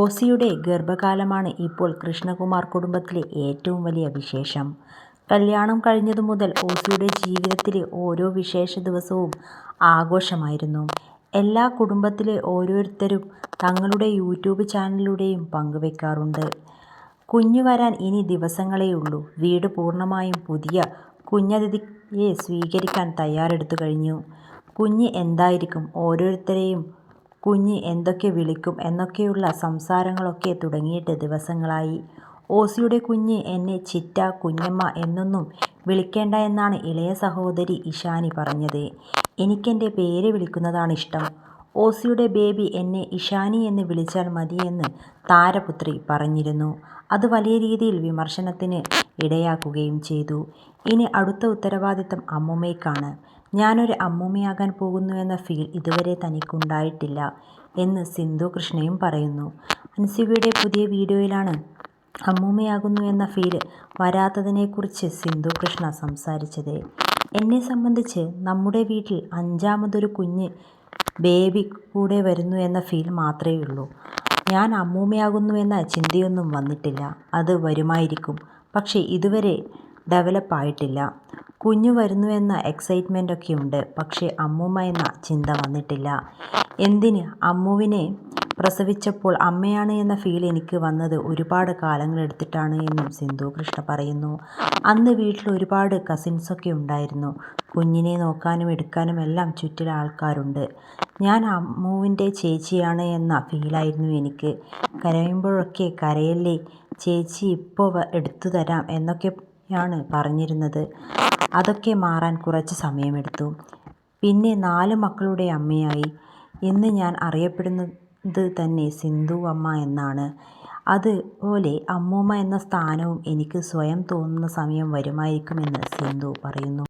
ഓസിയുടെ ഗർഭകാലമാണ് ഇപ്പോൾ കൃഷ്ണകുമാർ കുടുംബത്തിലെ ഏറ്റവും വലിയ വിശേഷം. കല്യാണം കഴിഞ്ഞതു മുതൽ ഓസിയുടെ ജീവിതത്തിലെ ഓരോ വിശേഷ ദിവസവും ആഘോഷമായിരുന്നു. എല്ലാ കുടുംബത്തിലെ ഓരോരുത്തരും തങ്ങളുടെ യൂട്യൂബ് ചാനലിലൂടെയും പങ്കുവെക്കാറുണ്ട്. കുഞ്ഞു വരാൻ ഇനി ദിവസങ്ങളേയുള്ളൂ. വീട് പൂർണ്ണമായും പുതിയ കുഞ്ഞതിഥിയെ സ്വീകരിക്കാൻ തയ്യാറെടുത്തു കഴിഞ്ഞു. കുഞ്ഞ് എന്തായിരിക്കും, ഓരോരുത്തരെയും കുഞ്ഞ് എന്തൊക്കെ വിളിക്കും എന്നൊക്കെയുള്ള സംസാരങ്ങളൊക്കെ തുടങ്ങിയിട്ട് ദിവസങ്ങളായി. ഓസിയുടെ കുഞ്ഞ് എന്നെ ചിറ്റ, കുഞ്ഞമ്മ എന്നൊന്നും വിളിക്കേണ്ട എന്നാണ് ഇളയ സഹോദരി ഇഷാനി പറഞ്ഞത്. എനിക്കെൻ്റെ പേര് വിളിക്കുന്നതാണിഷ്ടം. ഓസിയുടെ ബേബി എന്നെ ഇഷാനി എന്ന് വിളിച്ചാൽ മതിയെന്ന് താരപുത്രി പറഞ്ഞിരുന്നു. അത് വലിയ രീതിയിൽ വിമർശനത്തിന് ഇടയാക്കുകയും ചെയ്തു. ഇനി അടുത്ത ഉത്തരവാദിത്തം അമ്മൂമ്മയ്ക്കാണ്. ഞാനൊരു അമ്മൂമ്മയാകാൻ പോകുന്നുവെന്ന ഫീൽ ഇതുവരെ തനിക്കുണ്ടായിട്ടില്ല എന്ന് സിന്ധു കൃഷ്ണയും പറയുന്നു. അൻസിബയുടെ പുതിയ വീഡിയോയിലാണ് അമ്മൂമ്മയാകുന്നു എന്ന ഫീൽ വരാത്തതിനെക്കുറിച്ച് സിന്ധു കൃഷ്ണ സംസാരിച്ചത്. എന്നെ സംബന്ധിച്ച് നമ്മുടെ വീട്ടിൽ അഞ്ചാമതൊരു കുഞ്ഞ് ബേബി കൂടെ വരുന്നു എന്ന ഫീൽ മാത്രമേ ഉള്ളൂ. ഞാൻ അമ്മൂമ്മയാകുന്നു എന്ന ചിന്തയൊന്നും വന്നിട്ടില്ല. അത് വരുമായിരിക്കും, പക്ഷേ ഇതുവരെ ഡെവലപ്പ് ആയിട്ടില്ല. കുഞ്ഞു വരുന്നുവെന്ന എക്സൈറ്റ്മെൻ്റൊക്കെ ഉണ്ട്, പക്ഷേ അമ്മൂമ്മ എന്ന ചിന്ത വന്നിട്ടില്ല. എന്തിന്, അമ്മുവിനെ പ്രസവിച്ചപ്പോൾ അമ്മയാണ് എന്ന ഫീൽ എനിക്ക് വന്നത് ഒരുപാട് കാലങ്ങളെടുത്തിട്ടാണ് എന്നും സിന്ധു കൃഷ്ണ പറയുന്നു. അന്ന് വീട്ടിൽ ഒരുപാട് കസിൻസൊക്കെ ഉണ്ടായിരുന്നു. കുഞ്ഞിനെ നോക്കാനും എടുക്കാനും എല്ലാം ചുറ്റിൽ ആൾക്കാരുണ്ട്. ഞാൻ അമ്മുവിൻ്റെ ചേച്ചിയാണ് എന്ന ഫീലായിരുന്നു എനിക്ക്. കരയുമ്പോഴൊക്കെ കരയല്ലേ ചേച്ചി, ഇപ്പോൾ എടുത്തു തരാം എന്നൊക്കെയാണ് പറഞ്ഞിരുന്നത്. അതൊക്കെ മാറാൻ കുറച്ച് സമയമെടുത്തു. പിന്നെ 4 മക്കളുടെ അമ്മയായി. ഇന്ന് ഞാൻ അറിയപ്പെടുന്നത് തന്നെ സിന്ധു അമ്മ എന്നാണ്. അതുപോലെ അമ്മൂമ്മ എന്ന സ്ഥാനവും എനിക്ക് സ്വയം തോന്നുന്ന സമയം വരുമായിരിക്കുമെന്ന് സിന്ധു പറയുന്നു.